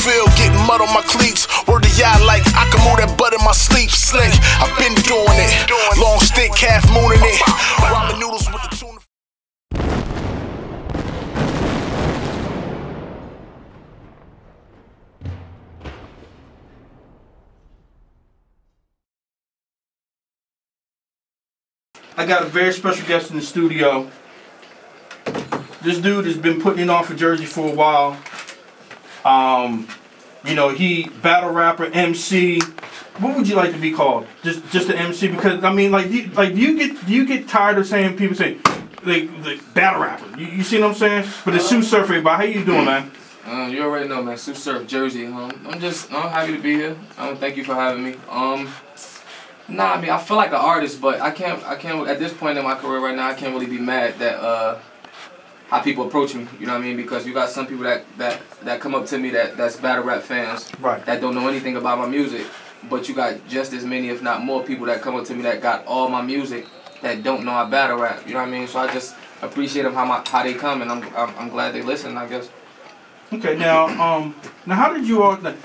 field, getting mud on my cleats. Word to y'all like I can move that butt in my sleep. Slick, I've been doing it. Long stick, calf mooning it. Ramen noodles with the tuna. I got a very special guest in the studio. This dude has been putting it on for Jersey for a while. You know, he battle rapper, MC. What would you like to be called? Just an MC? Because I mean, do you get tired of saying people say like battle rapper? You see what I'm saying? But it's Sue Surf, everybody. How you doing, man? You already know, man. Sue Surf, Jersey. I'm happy to be here. Thank you for having me. Nah, I mean, I feel like an artist, but I can't at this point in my career right now, I can't really be mad that how people approach me, you know what I mean? Because you got some people that come up to me that's battle rap fans, right, that don't know anything about my music, but you got just as many, if not more, people that come up to me that got all my music that don't know I battle rap, you know what I mean? So I just appreciate them how they come, and I'm glad they listen, I guess. Okay, now how did you all? I'm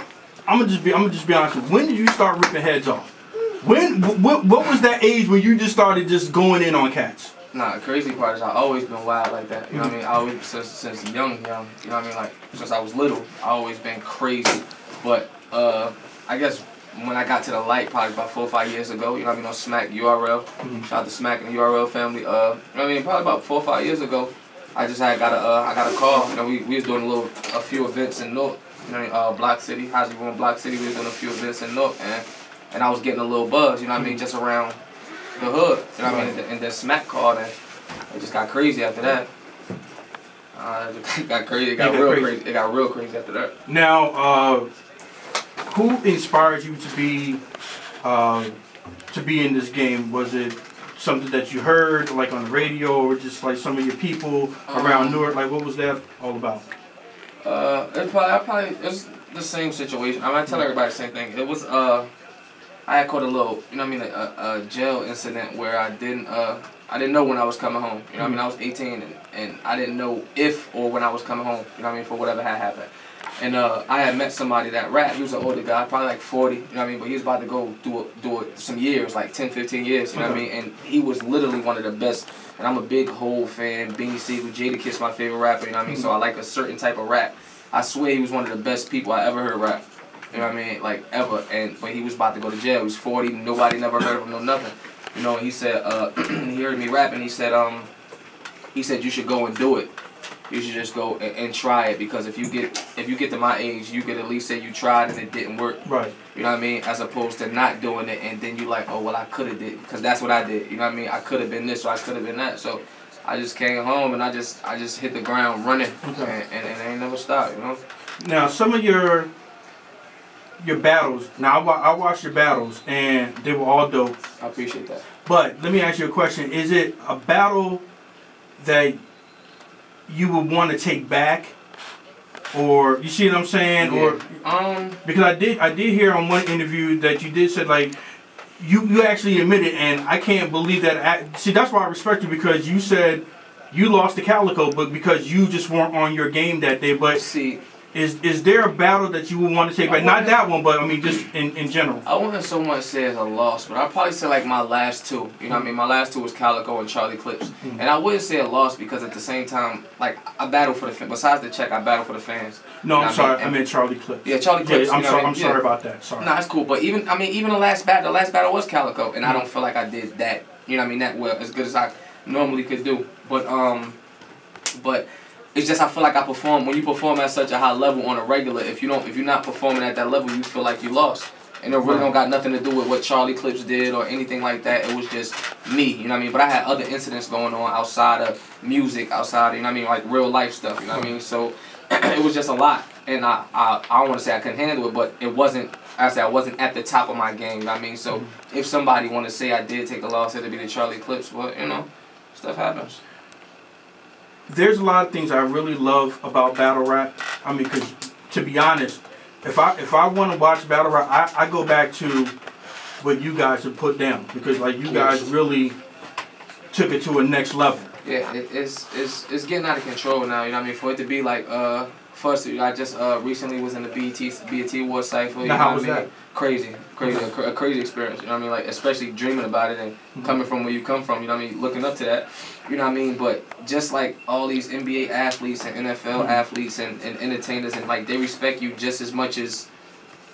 gonna just be honest with you. When did you start ripping heads off? What was that age when you just started just going in on cats? Nah, the crazy part is I always been wild like that. You know what I mean? I always since young. You know what I mean? Like since I was little, I always been crazy. But I guess when I got to the light, probably about 4 or 5 years ago. You know what I mean? On Smack URL. Shout out to Smack and the URL family. You know what I mean? Probably about 4 or 5 years ago, I just I got a call. You know, we was doing a few events in North. You know what I mean? Block City, Hollywood, Block City. We was doing a few events in North, and I was getting a little buzz. You know what I mean? Just around the hood, you know what I mean? And then Smack called, and it just got crazy after that. It got crazy. It got real crazy. It got real crazy after that. Now, who inspired you to be in this game? Was it something that you heard, like on the radio, or just like some of your people around Newark? Like, what was that all about? It's the same situation. I tell everybody the same thing. It was I had caught a little, you know what I mean, a jail incident where I didn't know when I was coming home. You know what I mean? I was 18 and I didn't know if or when I was coming home, you know what I mean, for whatever had happened. And I had met somebody that rapped. He was an older guy, probably like 40, you know what I mean, but he was about to go do some years, like 10, 15 years, you know what I mean? And he was literally one of the best. And I'm a big Hole fan, Beanie Siegel, Jadakiss, my favorite rapper, you know what I mean? So I like a certain type of rap. I swear he was one of the best people I ever heard rap. You know what I mean? Like, ever. But he was about to go to jail. He was 40. Nobody never heard of him, no nothing. You know, he said, he heard me rapping. He said, you should go and do it. You should just go and try it, because if you get to my age, you could at least say you tried and it didn't work. Right. You know what I mean? As opposed to not doing it, and then you like, oh, well, I could have did, because that's what I did. You know what I mean? I could have been this, or I could have been that. So I just came home and I just hit the ground running, and I ain't never stopped, you know? Now, some of your battles, now I watched your battles and they were all dope. I appreciate that. But let me ask you a question. Is it a battle that you would want to take back? Or, you see what I'm saying? Yeah. Or because I did hear on one interview that you did say, like, you actually admitted, and I can't believe that. See, that's why I respect you, because you said you lost to Calico, but because you just weren't on your game that day. But see, Is there a battle that you would want to take back? Not that one, but I mean just in general. I wouldn't so much say it's a loss, but I'd probably say like my last two. You know what I mean? My last two was Calico and Charlie Clips. And I wouldn't say a loss, because at the same time, like, I battle for the fans. Besides the check, I battle for the fans. No, I'm sorry. I meant Charlie Clips. Yeah, Charlie Clips. Yeah, I'm sorry about that. Sorry. Nah, it's cool. But even the last battle was Calico, and I don't feel like I did that. You know what I mean? That well, as good as I normally could do. But it's just I feel like I perform. When you perform at such a high level on a regular, if you're not performing at that level, you feel like you lost. And it really don't got nothing to do with what Charlie Clips did or anything like that. It was just me, you know what I mean? But I had other incidents going on outside of music, outside of, you know what I mean, like real life stuff, you know what I mean? So it was just a lot. And I don't want to say I couldn't handle it, but it wasn't, I wasn't at the top of my game, you know what I mean? So if somebody want to say I did take a loss, it'd be the Charlie Clips, but, you know, stuff happens. There's a lot of things I really love about battle rap. I mean, because to be honest, if I want to watch battle rap, I go back to what you guys have put down, because like you guys really took it to a next level. Yeah, it's getting out of control now. You know what I mean? For it to be like First, I just recently was in the BET Award cypher. Now, how was that? Crazy, a crazy experience. You know what I mean? Like, especially dreaming about it and coming from where you come from. You know what I mean? Looking up to that. You know what I mean? But just like all these NBA athletes and NFL athletes and entertainers, and like they respect you just as much as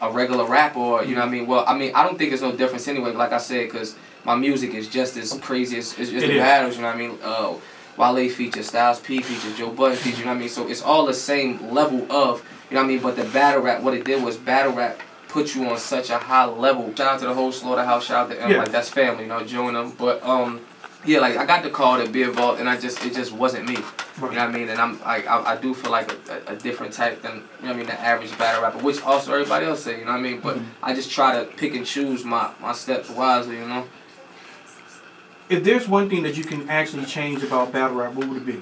a regular rapper. Or, you know what I mean? Well, I mean, I don't think there's no difference anyway. Like I said, because my music is just as crazy as the battles. You know what I mean? Wale features, Styles P features, Joe Budden features, you know what I mean? So it's all the same level of, you know what I mean? But the battle rap, what it did was battle rap put you on such a high level. Shout out to the whole Slaughterhouse, shout out to M, like that's family, you know, Joe and them. But yeah, like I got the call to be involved, and it just wasn't me. You know what I mean? And I do feel like a different type than, you know what I mean, the average battle rapper, which also everybody else say, you know what I mean? But I just try to pick and choose my steps wisely, you know? If there's one thing that you can actually change about battle rap, what would it be?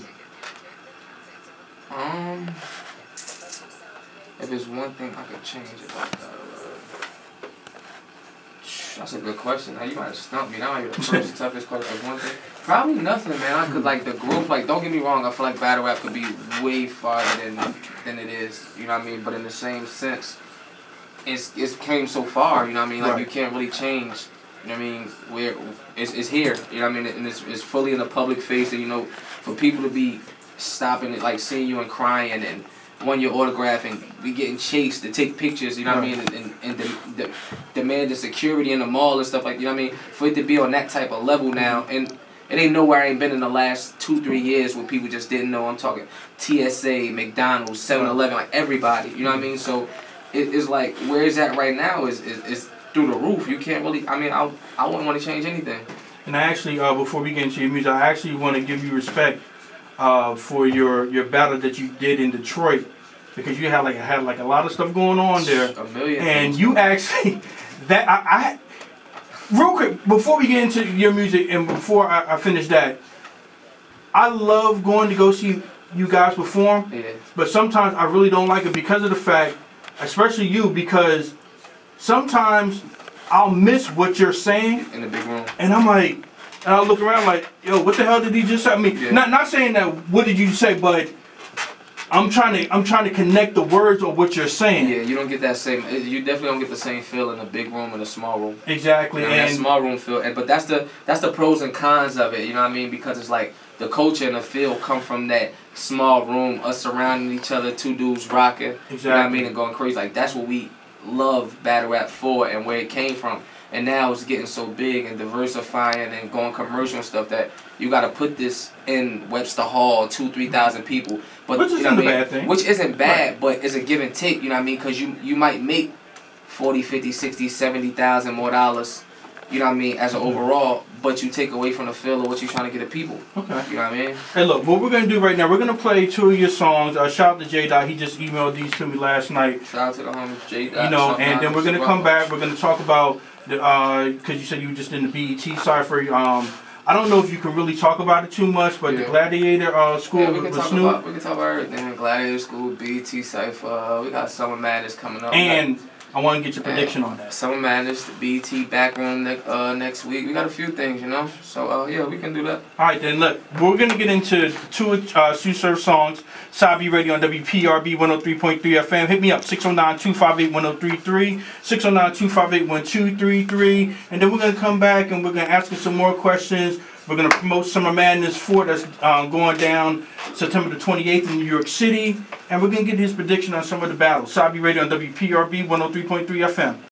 If there's one thing I could change about battle rap, that's a good question. Now you might have stumped me. That might be the first toughest question. Of one thing, probably nothing, man. I could like the growth. Like, don't get me wrong. I feel like battle rap could be way farther than it is. You know what I mean? But in the same sense, it's came so far. You know what I mean? Like you can't really change. You know what I mean? Where it's here. You know what I mean? And it's fully in the public face. And you know, for people to be stopping it, like seeing you and crying and want your autograph and be getting chased to take pictures. You know what I mean? And demand the security in the mall and stuff like. You know what I mean? For it to be on that type of level now, and it ain't nowhere I ain't been in the last 2-3 years where people just didn't know. I'm talking TSA, McDonald's, 7-Eleven, like everybody. You know what I mean? So it's like where it's at right now is through the roof. You can't really. I mean, I wouldn't want to change anything. And I actually, before we get into your music, I actually want to give you respect for your battle that you did in Detroit, because you had like a lot of stuff going on there. A million. And things. you actually I real quick before we get into your music and before I finish that, I love going to go see you guys perform. Yeah. But sometimes I really don't like it because of the fact, especially you, because sometimes I'll miss what you're saying in the big room, and I'm like, and I look around like, yo, what the hell did he just say? I mean, not saying that. What did you say? But I'm trying to connect the words of what you're saying. Yeah, you don't get that same. You definitely don't get the same feel in a big room and a small room. Exactly, you know, and that small room feel. But that's the pros and cons of it. You know what I mean? Because it's like the culture and the feel come from that small room, us surrounding each other, two dudes rocking. Exactly. You know what I mean? And going crazy. Like that's what we love battle rap for and where it came from. And now it's getting so big and diversifying and going commercial and stuff that you got to put this in Webster Hall, 2,000-3,000 people. But which isn't a bad thing. Which isn't bad, but it's a give and take. You know what I mean? Because you might make 40, 50, 60, 70,000 more dollars. You know what I mean? As an overall, but you take away from the feel of what you're trying to get at people. Okay. You know what I mean? Hey, look, what we're gonna do right now, we're gonna play 2 of your songs. Shout out to J Dot. He just emailed these to me last night. Shout out to the homie J Dot. You know, and then we're gonna come back. We're gonna talk about because you said you were just in the BET cipher. I don't know if you can really talk about it too much, but the Gladiator school with Snoop. We can talk about everything. Gladiator school, BET cipher. We got Summer Madness coming up. And I want to get your prediction on that. Summer Madness, the BET backroom next week. We got a few things, you know. So yeah, we can do that. All right, then look, we're gonna get into 2 Sue Surf songs. Sabi Radio on WPRB 103.3 FM. Hit me up 609-258-1033, 609-258-1233, and then we're gonna come back and we're gonna ask you some more questions. We're gonna promote Summer Madness 4 that's going down September the 28th in New York City, and we're gonna get his prediction on some of the battles. Sabi Radio on WPRB 103.3 FM.